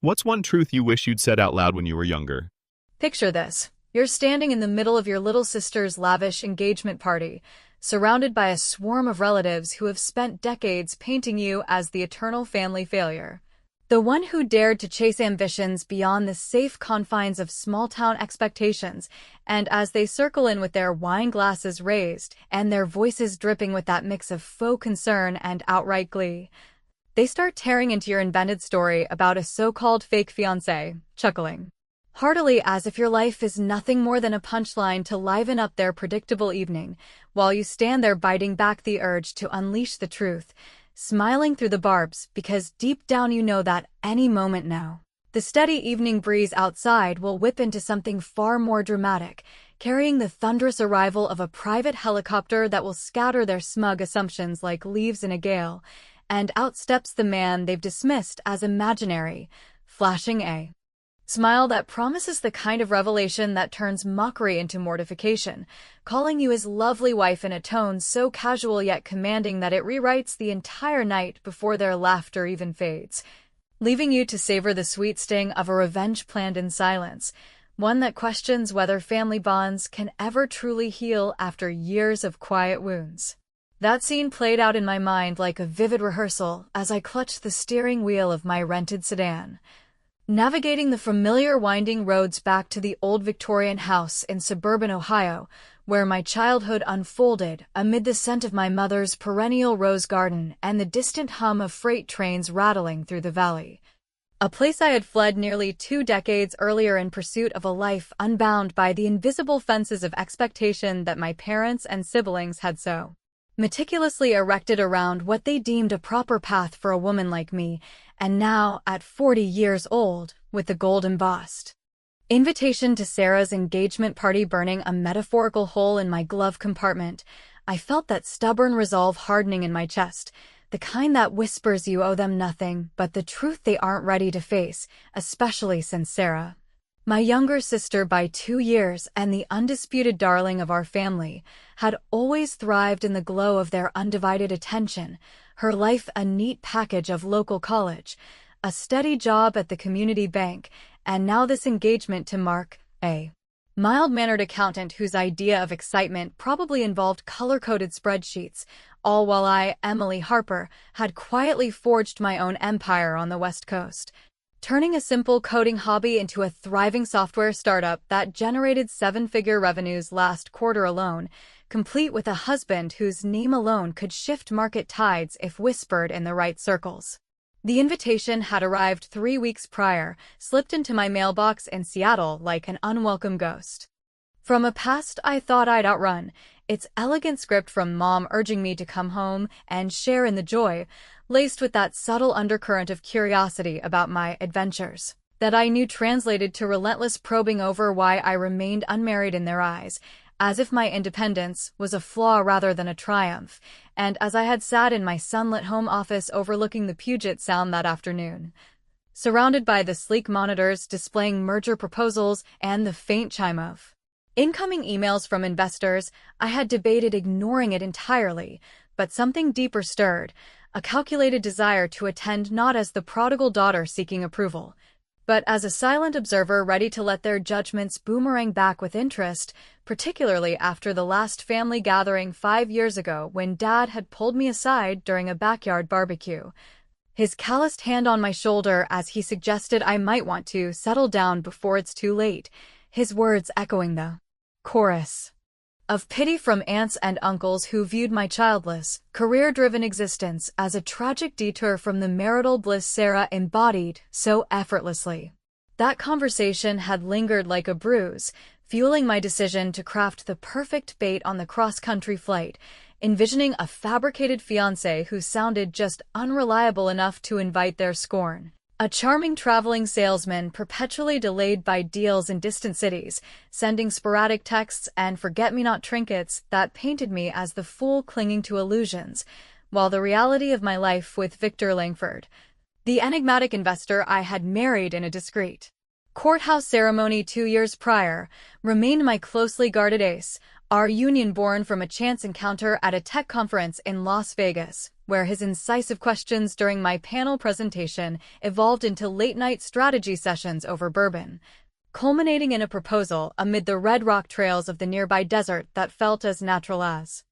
What's one truth you wish you'd said out loud when you were younger? Picture this. You're standing in the middle of your little sister's lavish engagement party, surrounded by a swarm of relatives who have spent decades painting you as the eternal family failure. The one who dared to chase ambitions beyond the safe confines of small-town expectations, and as they circle in with their wine glasses raised and their voices dripping with that mix of faux concern and outright glee, they start tearing into your invented story about a so-called fake fiancé, chuckling heartily as if your life is nothing more than a punchline to liven up their predictable evening, while you stand there biting back the urge to unleash the truth, smiling through the barbs because deep down you know that any moment now, the steady evening breeze outside will whip into something far more dramatic, carrying the thunderous arrival of a private helicopter that will scatter their smug assumptions like leaves in a gale, and out steps the man they've dismissed as imaginary, flashing a smile that promises the kind of revelation that turns mockery into mortification, calling you his lovely wife in a tone so casual yet commanding that it rewrites the entire night before their laughter even fades, leaving you to savor the sweet sting of a revenge planned in silence, one that questions whether family bonds can ever truly heal after years of quiet wounds. That scene played out in my mind like a vivid rehearsal as I clutched the steering wheel of my rented sedan, navigating the familiar winding roads back to the old Victorian house in suburban Ohio, where my childhood unfolded amid the scent of my mother's perennial rose garden and the distant hum of freight trains rattling through the valley. A place I had fled nearly 2 decades earlier in pursuit of a life unbound by the invisible fences of expectation that my parents and siblings had so meticulously erected around what they deemed a proper path for a woman like me, and now, at 40 years old, with the gold embossed invitation to Sarah's engagement party burning a metaphorical hole in my glove compartment, I felt that stubborn resolve hardening in my chest, the kind that whispers you owe them nothing but the truth they aren't ready to face, especially since Sarah, my younger sister by 2 years and the undisputed darling of our family, had always thrived in the glow of their undivided attention, her life a neat package of local college, a steady job at the community bank, and now this engagement to Mark, a mild-mannered accountant whose idea of excitement probably involved color-coded spreadsheets, all while I, Emily Harper, had quietly forged my own empire on the West Coast, turning a simple coding hobby into a thriving software startup that generated 7-figure revenues last quarter alone, complete with a husband whose name alone could shift market tides if whispered in the right circles. The invitation had arrived 3 weeks prior, slipped into my mailbox in Seattle like an unwelcome ghost from a past I thought I'd outrun, its elegant script from Mom urging me to come home and share in the joy, laced with that subtle undercurrent of curiosity about my adventures that I knew translated to relentless probing over why I remained unmarried in their eyes, as if my independence was a flaw rather than a triumph, and as I had sat in my sunlit home office overlooking the Puget Sound that afternoon, surrounded by the sleek monitors displaying merger proposals and the faint chime of incoming emails from investors, I had debated ignoring it entirely, but something deeper stirred, a calculated desire to attend not as the prodigal daughter seeking approval, but as a silent observer ready to let their judgments boomerang back with interest, particularly after the last family gathering 5 years ago when Dad had pulled me aside during a backyard barbecue, his calloused hand on my shoulder as he suggested I might want to settle down before it's too late, his words echoing the chorus of pity from aunts and uncles who viewed my childless, career-driven existence as a tragic detour from the marital bliss Sarah embodied so effortlessly. That conversation had lingered like a bruise, fueling my decision to craft the perfect bait on the cross-country flight, envisioning a fabricated fiancé who sounded just unreliable enough to invite their scorn. A charming traveling salesman perpetually delayed by deals in distant cities, sending sporadic texts and forget-me-not trinkets that painted me as the fool clinging to illusions, while the reality of my life with Victor Langford, the enigmatic investor I had married in a discreet courthouse ceremony 2 years prior, remained my closely guarded ace, Our union born from a chance encounter at a tech conference in Las Vegas, where his incisive questions during my panel presentation evolved into late-night strategy sessions over bourbon, culminating in a proposal amid the red rock trails of the nearby desert that felt as natural as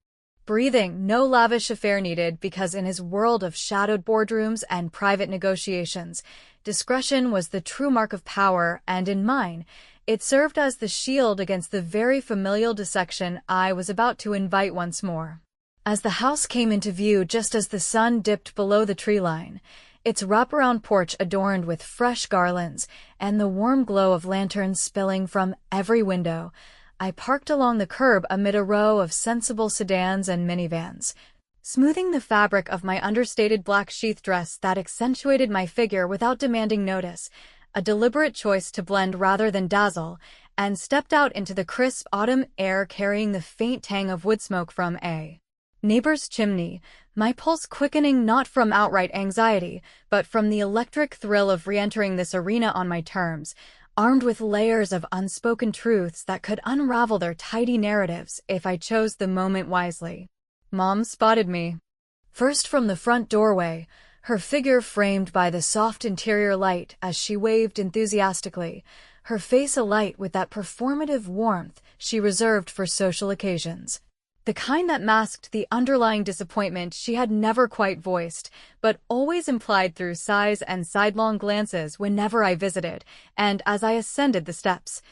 breathing. No lavish affair needed, because in his world of shadowed boardrooms and private negotiations, discretion was the true mark of power, and in mine, it served as the shield against the very familial dissection I was about to invite once more. As the house came into view just as the sun dipped below the tree line, its wraparound porch adorned with fresh garlands and the warm glow of lanterns spilling from every window, I parked along the curb amid a row of sensible sedans and minivans, smoothing the fabric of my understated black sheath dress that accentuated my figure without demanding notice, a deliberate choice to blend rather than dazzle, and stepped out into the crisp autumn air carrying the faint tang of wood smoke from a neighbor's chimney, my pulse quickening not from outright anxiety, but from the electric thrill of re-entering this arena on my terms, armed with layers of unspoken truths that could unravel their tidy narratives if I chose the moment wisely. Mom spotted me. First from the front doorway, her figure framed by the soft interior light as she waved enthusiastically, her face alight with that performative warmth she reserved for social occasions. The kind that masked the underlying disappointment she had never quite voiced, but always implied through sighs and sidelong glances whenever I visited, and as I ascended the steps,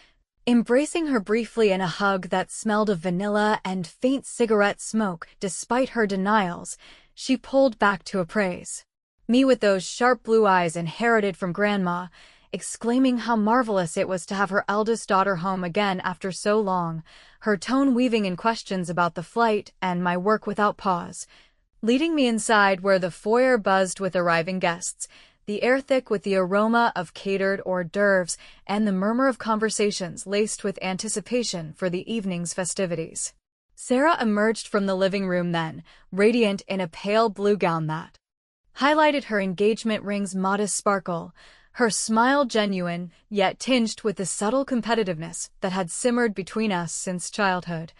embracing her briefly in a hug that smelled of vanilla and faint cigarette smoke. Despite her denials, she pulled back to appraise me with those sharp blue eyes inherited from Grandma, exclaiming how marvelous it was to have her eldest daughter home again after so long, her tone weaving in questions about the flight and my work without pause, leading me inside where the foyer buzzed with arriving guests, the air thick with the aroma of catered hors d'oeuvres and the murmur of conversations laced with anticipation for the evening's festivities. Sarah emerged from the living room then, radiant in a pale blue gown that highlighted her engagement ring's modest sparkle, her smile genuine, yet tinged with the subtle competitiveness that had simmered between us since childhood.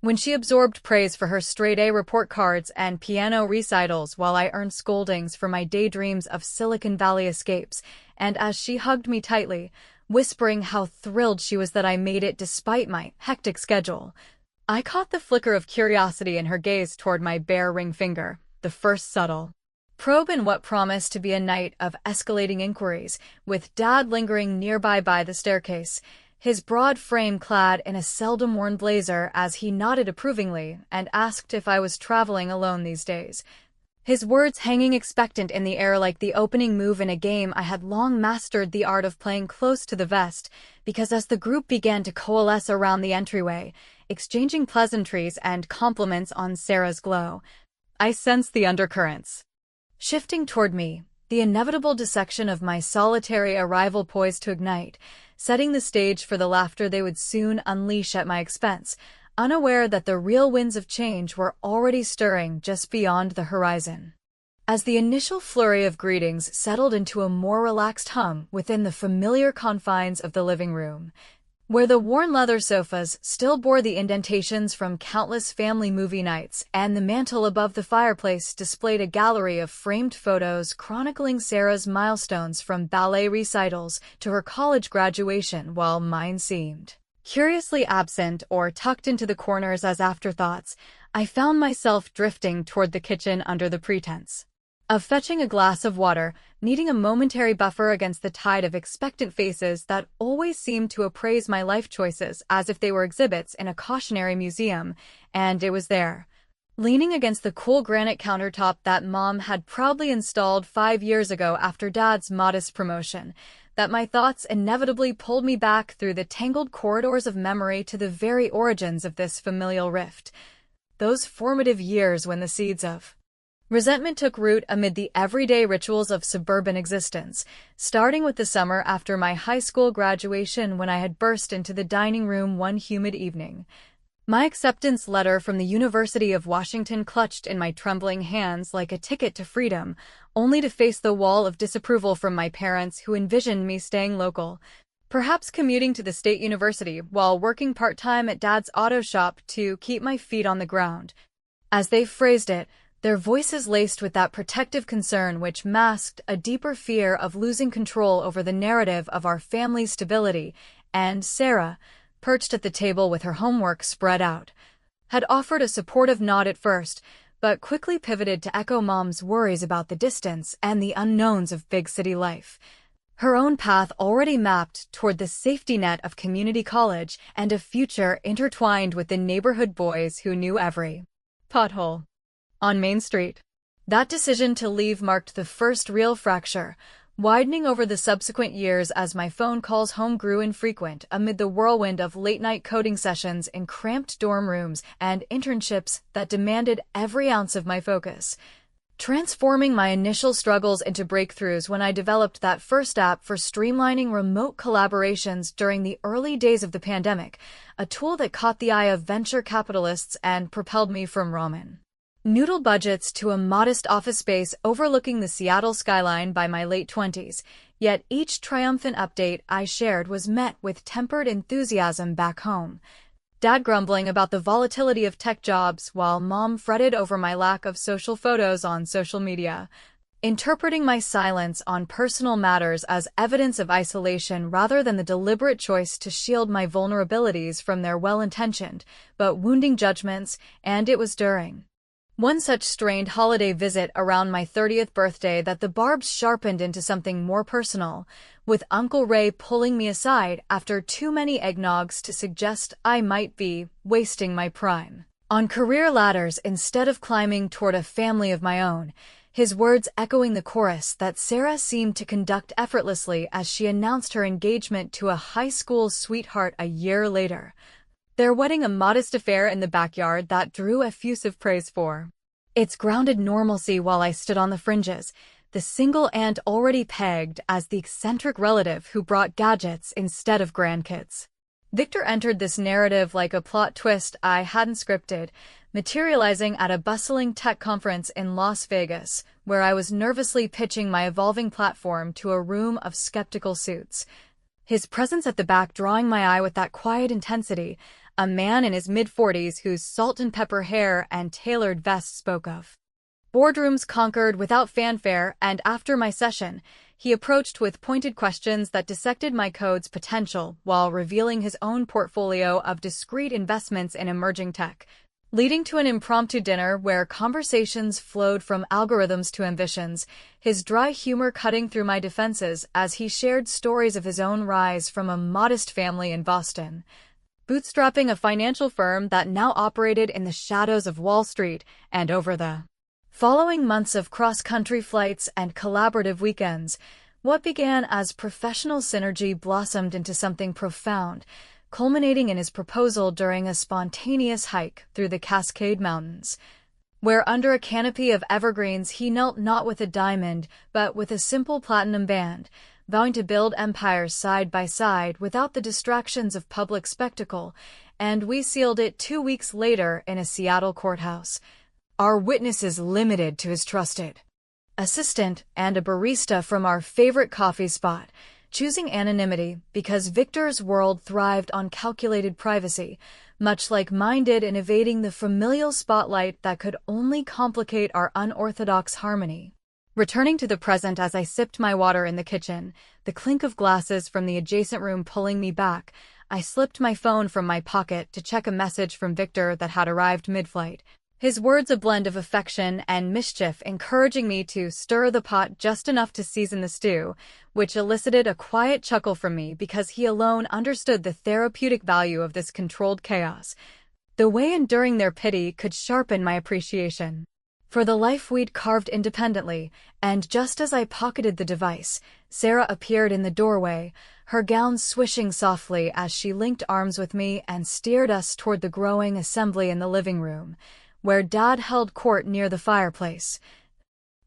When she absorbed praise for her straight-A report cards and piano recitals while I earned scoldings for my daydreams of Silicon Valley escapes, and as she hugged me tightly, whispering how thrilled she was that I made it despite my hectic schedule, I caught the flicker of curiosity in her gaze toward my bare ring finger, the first subtle probe in what promised to be a night of escalating inquiries, with Dad lingering nearby by the staircase, his broad frame clad in a seldom-worn blazer as he nodded approvingly and asked if I was traveling alone these days, his words hanging expectant in the air like the opening move in a game I had long mastered the art of playing close to the vest, because as the group began to coalesce around the entryway, exchanging pleasantries and compliments on Sarah's glow, I sensed the undercurrents shifting toward me, the inevitable dissection of my solitary arrival poised to ignite, setting the stage for the laughter they would soon unleash at my expense, unaware that the real winds of change were already stirring just beyond the horizon. As the initial flurry of greetings settled into a more relaxed hum within the familiar confines of the living room, where the worn leather sofas still bore the indentations from countless family movie nights, and the mantel above the fireplace displayed a gallery of framed photos chronicling Sarah's milestones from ballet recitals to her college graduation, while mine seemed curiously absent or tucked into the corners as afterthoughts, I found myself drifting toward the kitchen under the pretense of fetching a glass of water, needing a momentary buffer against the tide of expectant faces that always seemed to appraise my life choices as if they were exhibits in a cautionary museum, and it was there, leaning against the cool granite countertop that Mom had proudly installed 5 years ago after Dad's modest promotion, that my thoughts inevitably pulled me back through the tangled corridors of memory to the very origins of this familial rift, those formative years when the seeds of resentment took root amid the everyday rituals of suburban existence, starting with the summer after my high school graduation when I had burst into the dining room one humid evening, my acceptance letter from the University of Washington clutched in my trembling hands like a ticket to freedom, only to face the wall of disapproval from my parents who envisioned me staying local, Perhaps commuting to the state university while working part-time at Dad's auto shop to keep my feet on the ground. As they phrased it, their voices laced with that protective concern which masked a deeper fear of losing control over the narrative of our family's stability, and Sarah, perched at the table with her homework spread out, had offered a supportive nod at first, but quickly pivoted to echo Mom's worries about the distance and the unknowns of big city life. Her own path already mapped toward the safety net of community college and a future intertwined with the neighborhood boys who knew every pothole on Main Street. That decision to leave marked the first real fracture, widening over the subsequent years as my phone calls home grew infrequent amid the whirlwind of late-night coding sessions in cramped dorm rooms and internships that demanded every ounce of my focus, transforming my initial struggles into breakthroughs when I developed that first app for streamlining remote collaborations during the early days of the pandemic, a tool that caught the eye of venture capitalists and propelled me from ramen noodle budgets to a modest office space overlooking the Seattle skyline by my late 20s, yet each triumphant update I shared was met with tempered enthusiasm back home. Dad grumbling about the volatility of tech jobs while Mom fretted over my lack of social photos on social media, interpreting my silence on personal matters as evidence of isolation rather than the deliberate choice to shield my vulnerabilities from their well-intentioned but wounding judgments, and it was during one such strained holiday visit around my 30th birthday that the barbs sharpened into something more personal, with Uncle Ray pulling me aside after too many eggnogs to suggest I might be wasting my prime on career ladders instead of climbing toward a family of my own, his words echoing the chorus that Sarah seemed to conduct effortlessly as she announced her engagement to a high school sweetheart a year later. Their wedding a modest affair in the backyard that drew effusive praise for its grounded normalcy while I stood on the fringes, the single aunt already pegged as the eccentric relative who brought gadgets instead of grandkids. Victor entered this narrative like a plot twist I hadn't scripted, materializing at a bustling tech conference in Las Vegas, where I was nervously pitching my evolving platform to a room of skeptical suits. His presence at the back drawing my eye with that quiet intensity, a man in his mid-40s whose salt and pepper hair and tailored vest spoke of boardrooms conquered without fanfare, and after my session, he approached with pointed questions that dissected my code's potential while revealing his own portfolio of discrete investments in emerging tech, leading to an impromptu dinner where conversations flowed from algorithms to ambitions, his dry humor cutting through my defenses as he shared stories of his own rise from a modest family in Boston, bootstrapping a financial firm that now operated in the shadows of Wall Street, and over the following months of cross-country flights and collaborative weekends, what began as professional synergy blossomed into something profound, culminating in his proposal during a spontaneous hike through the Cascade Mountains, where under a canopy of evergreens he knelt not with a diamond but with a simple platinum band, vowing to build empires side by side without the distractions of public spectacle, and we sealed it 2 weeks later in a Seattle courthouse, our witnesses limited to his trusted assistant and a barista from our favorite coffee spot, choosing anonymity because Victor's world thrived on calculated privacy, much like mine did in evading the familial spotlight that could only complicate our unorthodox harmony. Returning to the present as I sipped my water in the kitchen, the clink of glasses from the adjacent room pulling me back, I slipped my phone from my pocket to check a message from Victor that had arrived mid-flight. His words a blend of affection and mischief, encouraging me to stir the pot just enough to season the stew, which elicited a quiet chuckle from me because he alone understood the therapeutic value of this controlled chaos. The way enduring their pity could sharpen my appreciation for the life we'd carved independently, and just as I pocketed the device, Sarah appeared in the doorway, her gown swishing softly as she linked arms with me and steered us toward the growing assembly in the living room, where Dad held court near the fireplace,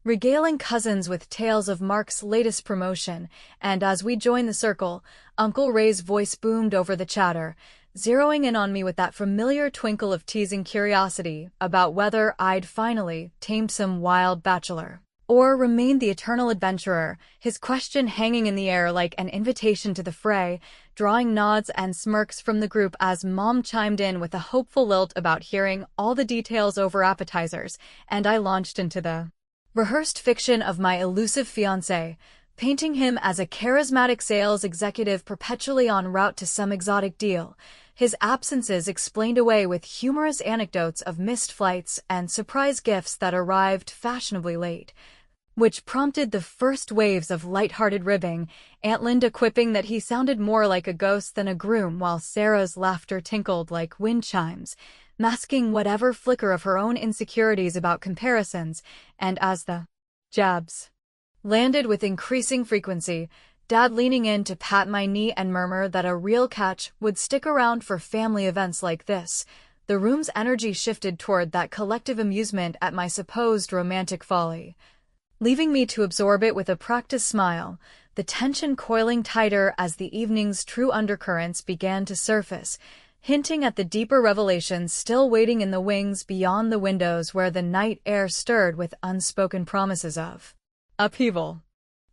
regaling cousins with tales of Mark's latest promotion, and as we joined the circle, Uncle Ray's voice boomed over the chatter, zeroing in on me with that familiar twinkle of teasing curiosity about whether I'd finally tamed some wild bachelor or remain the eternal adventurer, his question hanging in the air like an invitation to the fray, drawing nods and smirks from the group as Mom chimed in with a hopeful lilt about hearing all the details over appetizers, and I launched into the rehearsed fiction of my elusive fiancé, painting him as a charismatic sales executive perpetually en route to some exotic deal, his absences explained away with humorous anecdotes of missed flights and surprise gifts that arrived fashionably late, which prompted the first waves of light-hearted ribbing, Aunt Linda quipping that he sounded more like a ghost than a groom while Sarah's laughter tinkled like wind chimes, masking whatever flicker of her own insecurities about comparisons, and as the jabs landed with increasing frequency, Dad leaning in to pat my knee and murmur that a real catch would stick around for family events like this, the room's energy shifted toward that collective amusement at my supposed romantic folly, leaving me to absorb it with a practiced smile, the tension coiling tighter as the evening's true undercurrents began to surface, hinting at the deeper revelations still waiting in the wings beyond the windows where the night air stirred with unspoken promises of upheaval.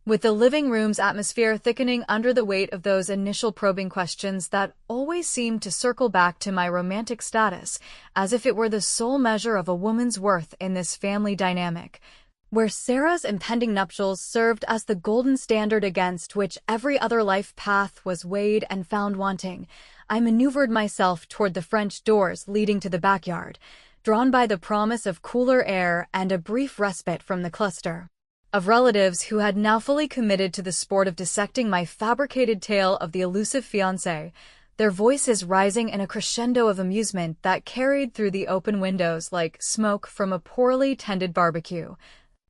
With the living room's atmosphere thickening under the weight of those initial probing questions that always seemed to circle back to my romantic status, as if it were the sole measure of a woman's worth in this family dynamic, where Sarah's impending nuptials served as the golden standard against which every other life path was weighed and found wanting, I maneuvered myself toward the French doors leading to the backyard, drawn by the promise of cooler air and a brief respite from the cluster of relatives who had now fully committed to the sport of dissecting my fabricated tale of the elusive fiancé, their voices rising in a crescendo of amusement that carried through the open windows like smoke from a poorly tended barbecue,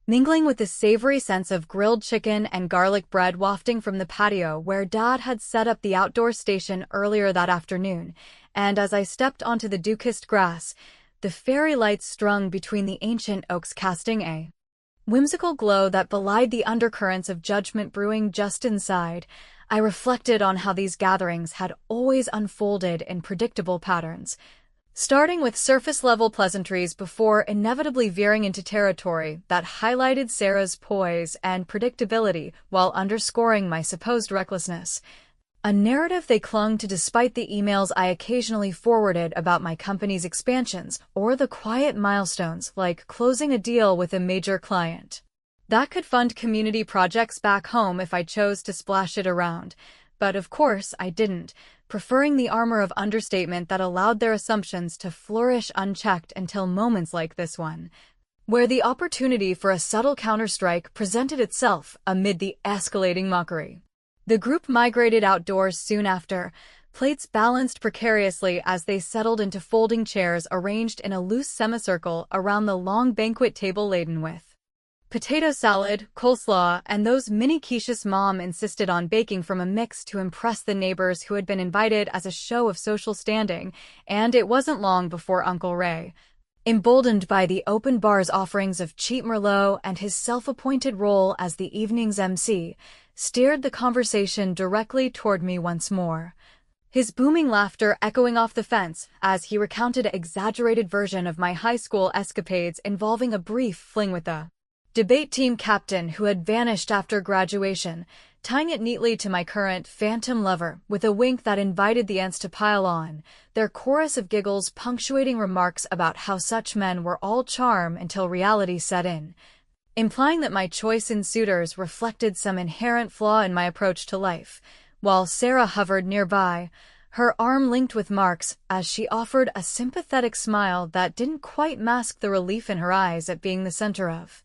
mingling with the savory sense of grilled chicken and garlic bread wafting from the patio where Dad had set up the outdoor station earlier that afternoon, and as I stepped onto the dew-kissed grass, the fairy lights strung between the ancient oaks casting a whimsical glow that belied the undercurrents of judgment brewing just inside, I reflected on how these gatherings had always unfolded in predictable patterns, starting with surface-level pleasantries before inevitably veering into territory that highlighted Sarah's poise and predictability while underscoring my supposed recklessness, a narrative they clung to despite the emails I occasionally forwarded about my company's expansions or the quiet milestones like closing a deal with a major client that could fund community projects back home if I chose to splash it around. But of course I didn't, preferring the armor of understatement that allowed their assumptions to flourish unchecked until moments like this one, where the opportunity for a subtle counterstrike presented itself amid the escalating mockery. The group migrated outdoors soon after, plates balanced precariously as they settled into folding chairs arranged in a loose semicircle around the long banquet table laden with potato salad, coleslaw, and those mini quiches Mom insisted on baking from a mix to impress the neighbors who had been invited as a show of social standing, and it wasn't long before Uncle Ray, emboldened by the open bar's offerings of cheap Merlot and his self-appointed role as the evening's MC, steered the conversation directly toward me once more, his booming laughter echoing off the fence as he recounted an exaggerated version of my high school escapades involving a brief fling with a debate team captain who had vanished after graduation, tying it neatly to my current phantom lover with a wink that invited the aunts to pile on, their chorus of giggles punctuating remarks about how such men were all charm until reality set in, implying that my choice in suitors reflected some inherent flaw in my approach to life, while Sarah hovered nearby, her arm linked with Mark's as she offered a sympathetic smile that didn't quite mask the relief in her eyes at being the center of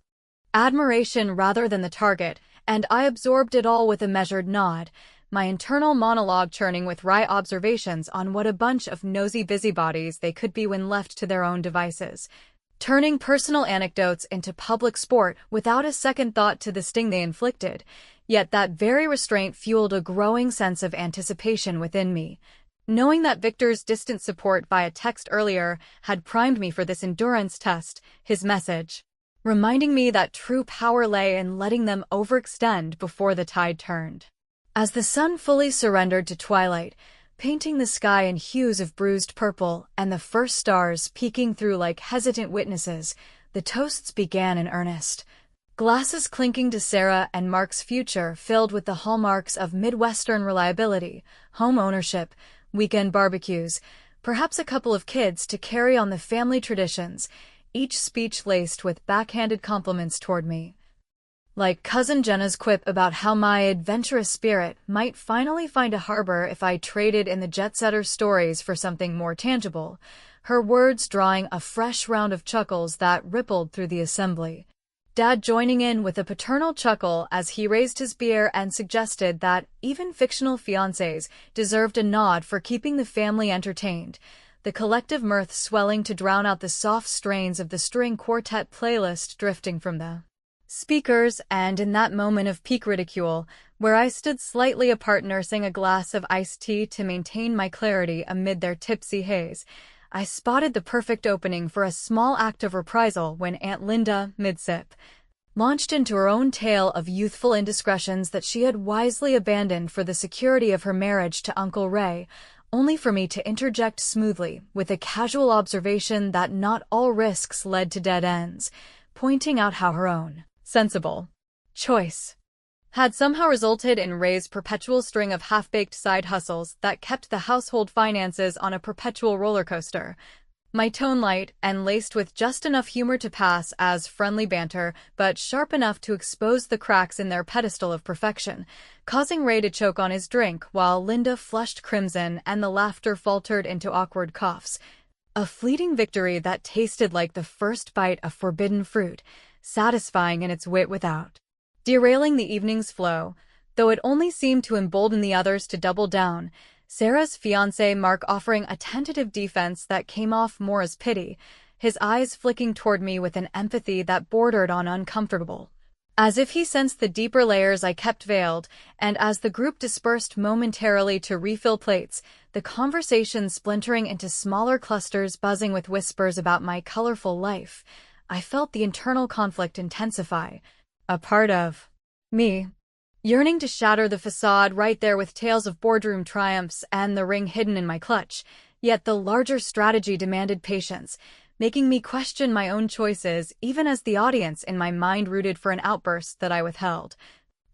admiration rather than the target, and I absorbed it all with a measured nod, my internal monologue churning with wry observations on what a bunch of nosy busybodies they could be when left to their own devices, turning personal anecdotes into public sport without a second thought to the sting they inflicted, yet that very restraint fueled a growing sense of anticipation within me, knowing that Victor's distant support via text earlier had primed me for this endurance test, his message reminding me that true power lay in letting them overextend before the tide turned. As the sun fully surrendered to twilight, painting the sky in hues of bruised purple and the first stars peeking through like hesitant witnesses, the toasts began in earnest. Glasses clinking to Sarah and Mark's future filled with the hallmarks of Midwestern reliability, home ownership, weekend barbecues, perhaps a couple of kids to carry on the family traditions, each speech laced with backhanded compliments toward me. Like Cousin Jenna's quip about how my adventurous spirit might finally find a harbor if I traded in the jet-setter's stories for something more tangible, her words drawing a fresh round of chuckles that rippled through the assembly. Dad joining in with a paternal chuckle as he raised his beer and suggested that even fictional fiancés deserved a nod for keeping the family entertained, the collective mirth swelling to drown out the soft strains of the string quartet playlist drifting from the speakers. And in that moment of peak ridicule, where I stood slightly apart nursing a glass of iced tea to maintain my clarity amid their tipsy haze, I spotted the perfect opening for a small act of reprisal when Aunt Linda, mid-sip, launched into her own tale of youthful indiscretions that she had wisely abandoned for the security of her marriage to Uncle Ray, only for me to interject smoothly with a casual observation that not all risks led to dead ends, pointing out how her own sensible choice had somehow resulted in Ray's perpetual string of half-baked side hustles that kept the household finances on a perpetual roller coaster. My tone light and laced with just enough humor to pass as friendly banter, but sharp enough to expose the cracks in their pedestal of perfection, causing Ray to choke on his drink while Linda flushed crimson and the laughter faltered into awkward coughs. A fleeting victory that tasted like the first bite of forbidden fruit, satisfying in its wit without derailing the evening's flow, though it only seemed to embolden the others to double down, Sarah's fiancé Mark offering a tentative defense that came off more as pity, his eyes flicking toward me with an empathy that bordered on uncomfortable. As if he sensed the deeper layers I kept veiled, and as the group dispersed momentarily to refill plates, the conversation splintering into smaller clusters buzzing with whispers about my colorful life, I felt the internal conflict intensify. A part of me yearning to shatter the facade right there with tales of boardroom triumphs and the ring hidden in my clutch, yet the larger strategy demanded patience, making me question my own choices even as the audience in my mind rooted for an outburst that I withheld,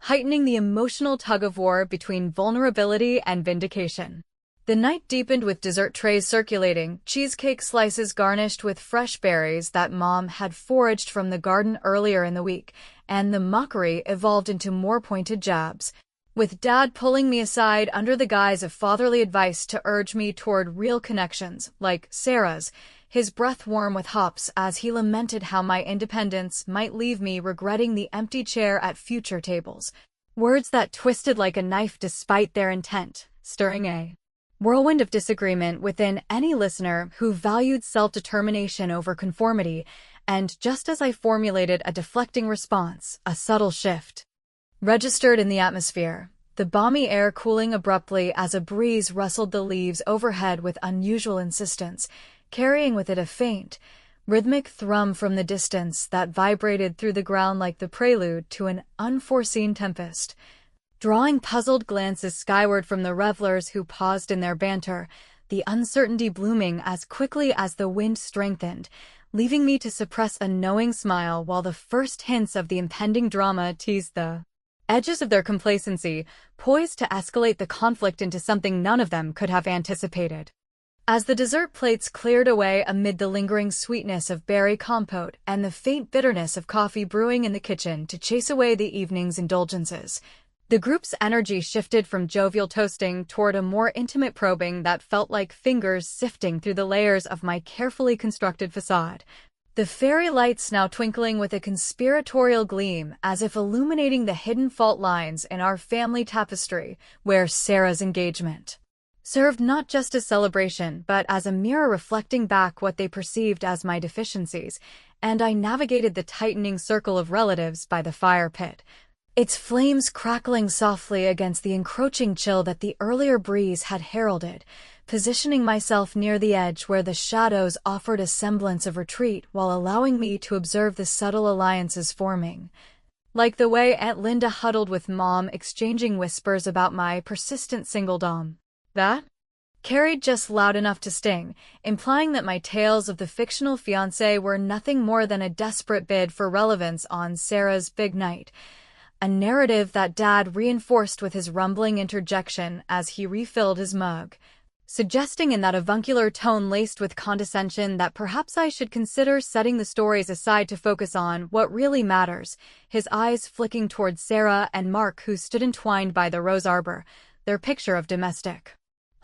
heightening the emotional tug-of-war between vulnerability and vindication. The night deepened with dessert trays circulating, cheesecake slices garnished with fresh berries that Mom had foraged from the garden earlier in the week, and the mockery evolved into more pointed jabs, with Dad pulling me aside under the guise of fatherly advice to urge me toward real connections, like Sarah's, his breath warm with hops as he lamented how my independence might leave me regretting the empty chair at future tables. Words that twisted like a knife despite their intent, stirring a whirlwind of disagreement within any listener who valued self-determination over conformity, and just as I formulated a deflecting response, a subtle shift registered in the atmosphere, the balmy air cooling abruptly as a breeze rustled the leaves overhead with unusual insistence, carrying with it a faint, rhythmic thrum from the distance that vibrated through the ground like the prelude to an unforeseen tempest. Drawing puzzled glances skyward from the revelers who paused in their banter, the uncertainty blooming as quickly as the wind strengthened, leaving me to suppress a knowing smile while the first hints of the impending drama teased the edges of their complacency, poised to escalate the conflict into something none of them could have anticipated. As the dessert plates cleared away amid the lingering sweetness of berry compote and the faint bitterness of coffee brewing in the kitchen to chase away the evening's indulgences, the group's energy shifted from jovial toasting toward a more intimate probing that felt like fingers sifting through the layers of my carefully constructed facade. The fairy lights now twinkling with a conspiratorial gleam as if illuminating the hidden fault lines in our family tapestry, where Sarah's engagement served not just as celebration but as a mirror reflecting back what they perceived as my deficiencies, and I navigated the tightening circle of relatives by the fire pit, its flames crackling softly against the encroaching chill that the earlier breeze had heralded, positioning myself near the edge where the shadows offered a semblance of retreat while allowing me to observe the subtle alliances forming. Like the way Aunt Linda huddled with Mom exchanging whispers about my persistent singledom. That carried just loud enough to sting, implying that my tales of the fictional fiancé were nothing more than a desperate bid for relevance on Sarah's big night. A narrative that Dad reinforced with his rumbling interjection as he refilled his mug, suggesting in that avuncular tone laced with condescension that perhaps I should consider setting the stories aside to focus on what really matters, his eyes flicking towards Sarah and Mark, who stood entwined by the rose arbor, their picture of domestic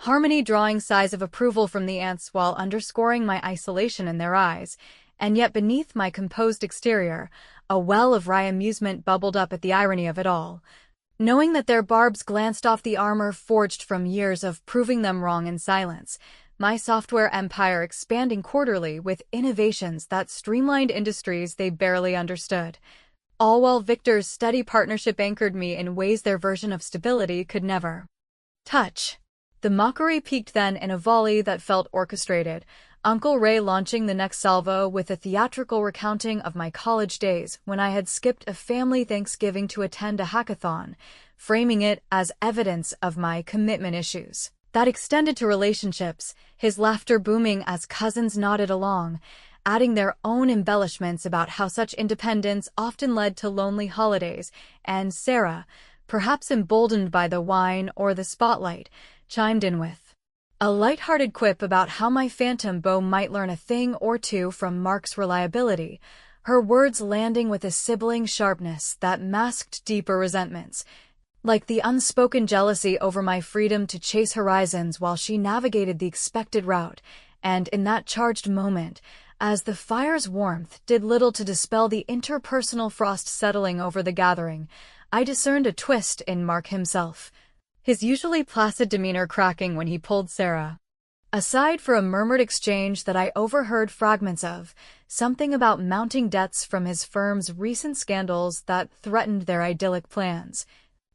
harmony drawing sighs of approval from the aunts while underscoring my isolation in their eyes. And yet beneath my composed exterior, a well of wry amusement bubbled up at the irony of it all. Knowing that their barbs glanced off the armor forged from years of proving them wrong in silence, my software empire expanding quarterly with innovations that streamlined industries they barely understood. All while Victor's steady partnership anchored me in ways their version of stability could never touch. The mockery peaked then in a volley that felt orchestrated, Uncle Ray launching the next salvo with a theatrical recounting of my college days when I had skipped a family Thanksgiving to attend a hackathon, framing it as evidence of my commitment issues that extended to relationships, his laughter booming as cousins nodded along, adding their own embellishments about how such independence often led to lonely holidays, and Sarah, perhaps emboldened by the wine or the spotlight, chimed in with a light-hearted quip about how my phantom beau might learn a thing or two from Mark's reliability, her words landing with a sibling sharpness that masked deeper resentments, like the unspoken jealousy over my freedom to chase horizons while she navigated the expected route. And in that charged moment, as the fire's warmth did little to dispel the interpersonal frost settling over the gathering, I discerned a twist in Mark himself, his usually placid demeanor cracking when he pulled Sarah aside for a murmured exchange that I overheard fragments of, something about mounting debts from his firm's recent scandals that threatened their idyllic plans.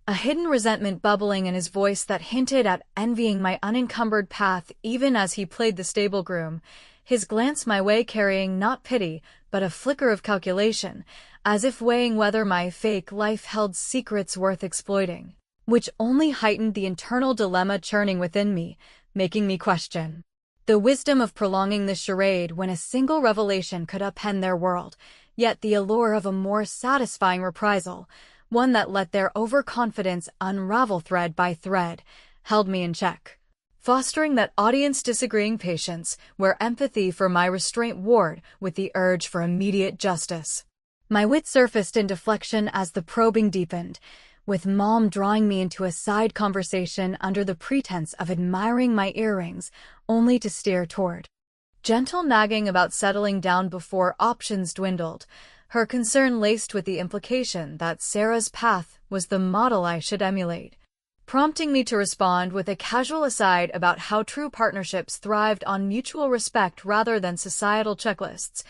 A hidden resentment bubbling in his voice that hinted at envying my unencumbered path even as he played the stable groom, his glance my way carrying not pity, but a flicker of calculation, as if weighing whether my fake life held secrets worth exploiting, which only heightened the internal dilemma churning within me, making me question the wisdom of prolonging this charade when a single revelation could upend their world, yet the allure of a more satisfying reprisal, one that let their overconfidence unravel thread by thread, held me in check, fostering that audience-disagreeing patience where empathy for my restraint warred with the urge for immediate justice. My wit surfaced in deflection as the probing deepened, with Mom drawing me into a side conversation under the pretense of admiring my earrings, only to steer toward gentle nagging about settling down before options dwindled, her concern laced with the implication that Sarah's path was the model I should emulate, prompting me to respond with a casual aside about how true partnerships thrived on mutual respect rather than societal checklists.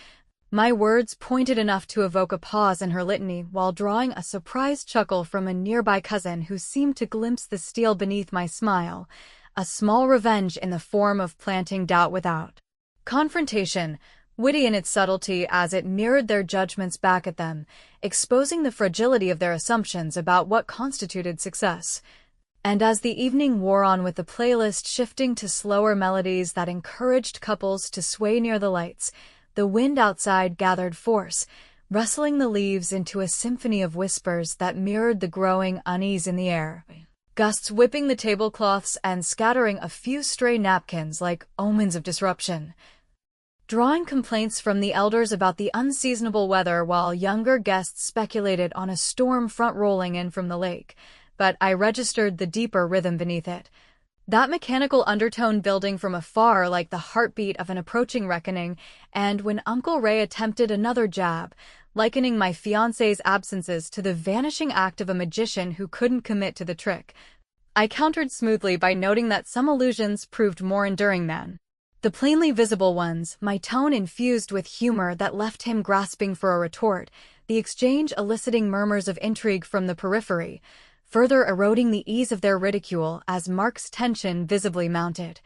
My words pointed enough to evoke a pause in her litany while drawing a surprised chuckle from a nearby cousin who seemed to glimpse the steel beneath my smile, a small revenge in the form of planting doubt without confrontation, witty in its subtlety as it mirrored their judgments back at them, exposing the fragility of their assumptions about what constituted success. And as the evening wore on with the playlist shifting to slower melodies that encouraged couples to sway near the lights, the wind outside gathered force, rustling the leaves into a symphony of whispers that mirrored the growing unease in the air, gusts whipping the tablecloths and scattering a few stray napkins like omens of disruption, drawing complaints from the elders about the unseasonable weather while younger guests speculated on a storm front rolling in from the lake. But I registered the deeper rhythm beneath it, that mechanical undertone building from afar like the heartbeat of an approaching reckoning. And when Uncle Ray attempted another jab, likening my fiancé's absences to the vanishing act of a magician who couldn't commit to the trick, I countered smoothly by noting that some illusions proved more enduring than the plainly visible ones, my tone infused with humor that left him grasping for a retort, the exchange eliciting murmurs of intrigue from the periphery, further eroding the ease of their ridicule as Mark's tension visibly mounted,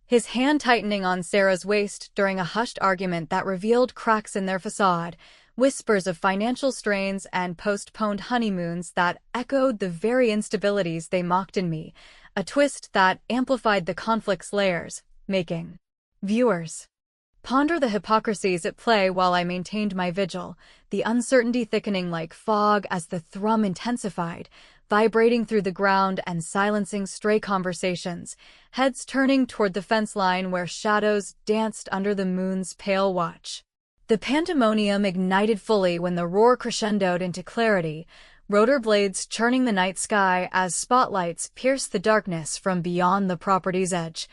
his hand tightening on Sarah's waist during a hushed argument that revealed cracks in their facade, whispers of financial strains and postponed honeymoons that echoed the very instabilities they mocked in me, a twist that amplified the conflict's layers, making viewers ponder the hypocrisies at play while I maintained my vigil, the uncertainty thickening like fog as the thrum intensified, vibrating through the ground and silencing stray conversations, heads turning toward the fence line where shadows danced under the moon's pale watch. The pandemonium ignited fully when the roar crescendoed into clarity, rotor blades churning the night sky as spotlights pierced the darkness from beyond the property's edge.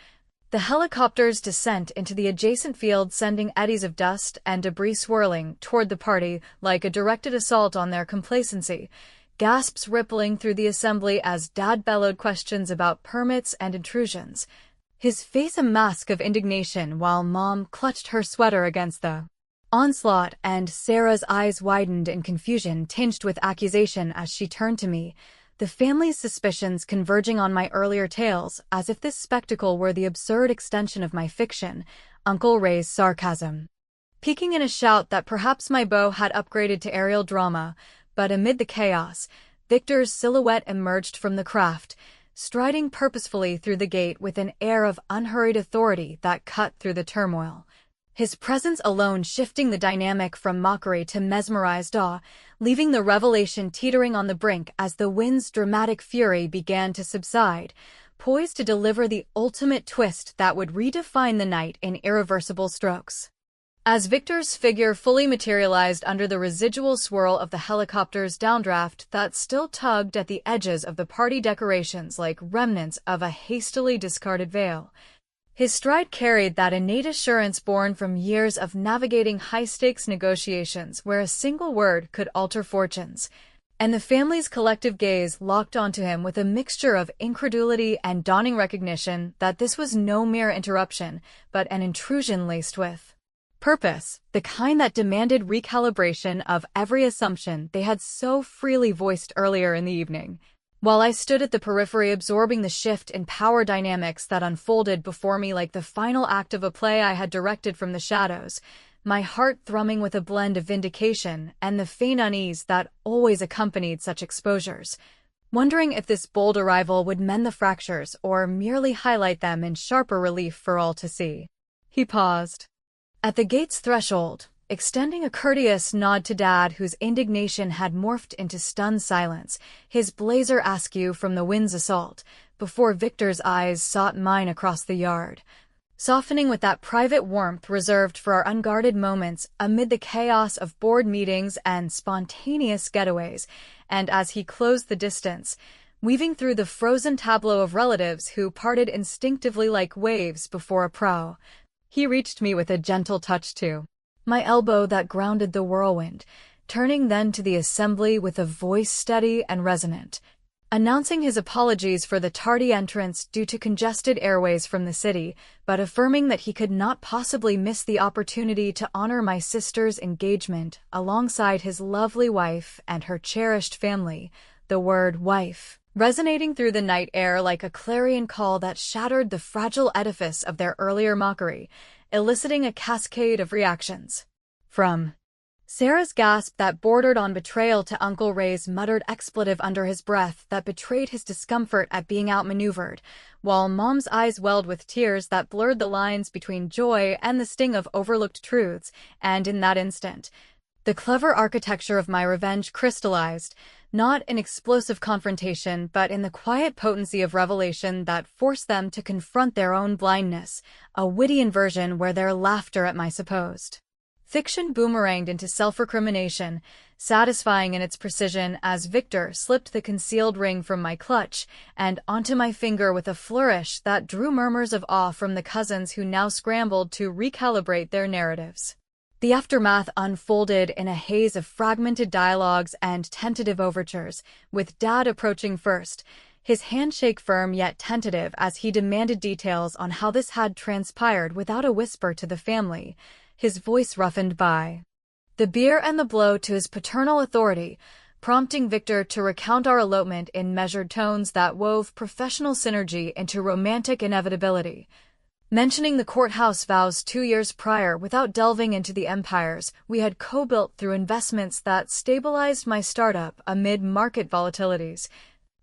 The helicopter's descent into the adjacent field sending eddies of dust and debris swirling toward the party like a directed assault on their complacency, gasps rippling through the assembly as Dad bellowed questions about permits and intrusions, his face a mask of indignation while Mom clutched her sweater against the onslaught, and Sarah's eyes widened in confusion tinged with accusation as she turned to me, the family's suspicions converging on my earlier tales as if this spectacle were the absurd extension of my fiction, Uncle Ray's sarcasm peaking in a shout that perhaps my bow had upgraded to aerial drama, but amid the chaos, Victor's silhouette emerged from the craft, striding purposefully through the gate with an air of unhurried authority that cut through the turmoil. His presence alone shifting the dynamic from mockery to mesmerized awe, leaving the revelation teetering on the brink as the wind's dramatic fury began to subside, poised to deliver the ultimate twist that would redefine the night in irreversible strokes. As Victor's figure fully materialized under the residual swirl of the helicopter's downdraft that still tugged at the edges of the party decorations like remnants of a hastily discarded veil, his stride carried that innate assurance born from years of navigating high-stakes negotiations where a single word could alter fortunes, and the family's collective gaze locked onto him with a mixture of incredulity and dawning recognition that this was no mere interruption, but an intrusion laced with purpose, the kind that demanded recalibration of every assumption they had so freely voiced earlier in the evening. While I stood at the periphery absorbing the shift in power dynamics that unfolded before me like the final act of a play I had directed from the shadows, my heart thrumming with a blend of vindication and the faint unease that always accompanied such exposures, wondering if this bold arrival would mend the fractures or merely highlight them in sharper relief for all to see. He paused at the gate's threshold, extending a courteous nod to Dad whose indignation had morphed into stunned silence, his blazer askew from the wind's assault, before Victor's eyes sought mine across the yard, softening with that private warmth reserved for our unguarded moments amid the chaos of board meetings and spontaneous getaways, and as he closed the distance, weaving through the frozen tableau of relatives who parted instinctively like waves before a prow, he reached me with a gentle touch too. My elbow that grounded the whirlwind, turning then to the assembly with a voice steady and resonant, announcing his apologies for the tardy entrance due to congested airways from the city, but affirming that he could not possibly miss the opportunity to honor my sister's engagement alongside his lovely wife and her cherished family, the word wife resonating through the night air like a clarion call that shattered the fragile edifice of their earlier mockery, eliciting a cascade of reactions. From Sarah's gasp that bordered on betrayal to Uncle Ray's muttered expletive under his breath that betrayed his discomfort at being outmaneuvered, while Mom's eyes welled with tears that blurred the lines between joy and the sting of overlooked truths, and in that instant, the clever architecture of my revenge crystallized, not in explosive confrontation but in the quiet potency of revelation that forced them to confront their own blindness, a witty inversion where their laughter at my supposed fiction boomeranged into self-recrimination, satisfying in its precision as Victor slipped the concealed ring from my clutch and onto my finger with a flourish that drew murmurs of awe from the cousins who now scrambled to recalibrate their narratives. The aftermath unfolded in a haze of fragmented dialogues and tentative overtures, with Dad approaching first, his handshake firm yet tentative as he demanded details on how this had transpired without a whisper to the family, his voice roughened by the beer and the blow to his paternal authority, prompting Victor to recount our elopement in measured tones that wove professional synergy into romantic inevitability, mentioning the courthouse vows 2 years prior without delving into the empires we had co-built through investments that stabilized my startup amid market volatilities,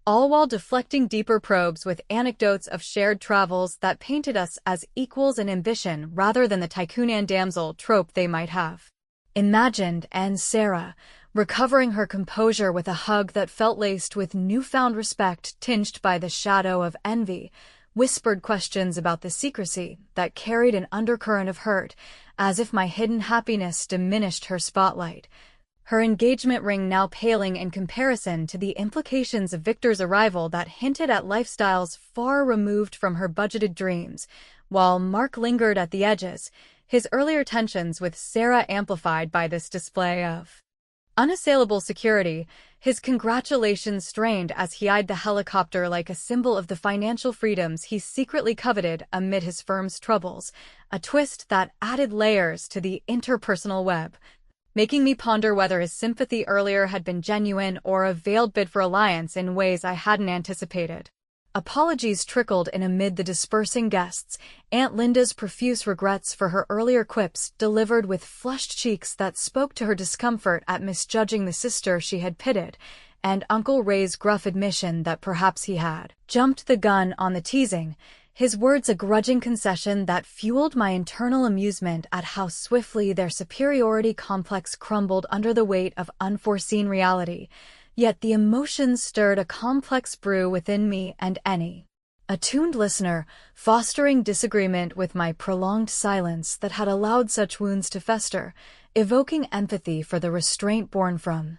all while deflecting deeper probes with anecdotes of shared travels that painted us as equals in ambition rather than the tycoon and damsel trope they might have imagined. And Sarah, recovering her composure with a hug that felt laced with newfound respect tinged by the shadow of envy, whispered questions about the secrecy that carried an undercurrent of hurt, as if my hidden happiness diminished her spotlight. Her engagement ring now paling in comparison to the implications of Victor's arrival that hinted at lifestyles far removed from her budgeted dreams. While Mark lingered at the edges, his earlier tensions with Sarah amplified by this display of unassailable security, his congratulations strained as he eyed the helicopter like a symbol of the financial freedoms he secretly coveted amid his firm's troubles, a twist that added layers to the interpersonal web, making me ponder whether his sympathy earlier had been genuine or a veiled bid for alliance in ways I hadn't anticipated. Apologies trickled in amid the dispersing guests, Aunt Linda's profuse regrets for her earlier quips delivered with flushed cheeks that spoke to her discomfort at misjudging the sister she had pitted, and Uncle Ray's gruff admission that perhaps he had jumped the gun on the teasing, his words a grudging concession that fueled my internal amusement at how swiftly their superiority complex crumbled under the weight of unforeseen reality. Yet the emotions stirred a complex brew within me and any attuned listener, fostering disagreement with my prolonged silence that had allowed such wounds to fester, evoking empathy for the restraint born from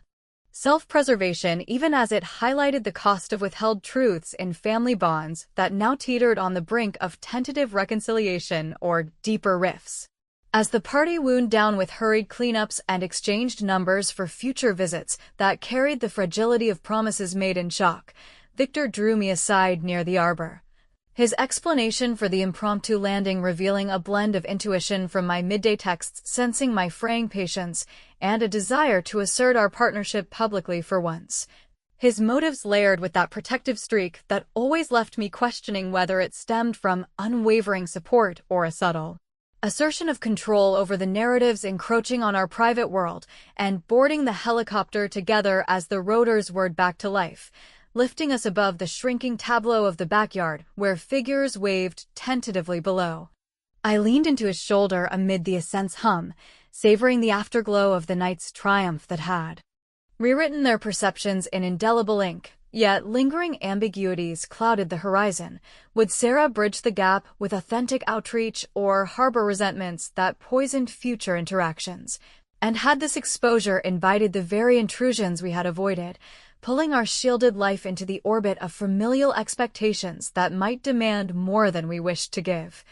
self-preservation, even as it highlighted the cost of withheld truths in family bonds that now teetered on the brink of tentative reconciliation or deeper rifts. As the party wound down with hurried cleanups and exchanged numbers for future visits that carried the fragility of promises made in shock, Victor drew me aside near the arbor. His explanation for the impromptu landing revealing a blend of intuition from my midday texts sensing my fraying patience and a desire to assert our partnership publicly for once. His motives layered with that protective streak that always left me questioning whether it stemmed from unwavering support or a subtle assertion of control over the narratives encroaching on our private world. And boarding the helicopter together as the rotors whirred back to life, lifting us above the shrinking tableau of the backyard where figures waved tentatively below. I leaned into his shoulder amid the ascent's hum, savoring the afterglow of the night's triumph that had rewritten their perceptions in indelible ink. Yet lingering ambiguities clouded the horizon. Would Sarah bridge the gap with authentic outreach or harbor resentments that poisoned future interactions? And had this exposure invited the very intrusions we had avoided, pulling our shielded life into the orbit of familial expectations that might demand more than we wished to give?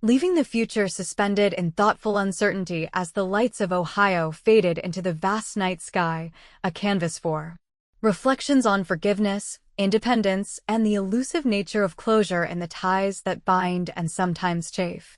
Leaving the future suspended in thoughtful uncertainty as the lights of Ohio faded into the vast night sky, a canvas for reflections on forgiveness, independence, and the elusive nature of closure in the ties that bind and sometimes chafe.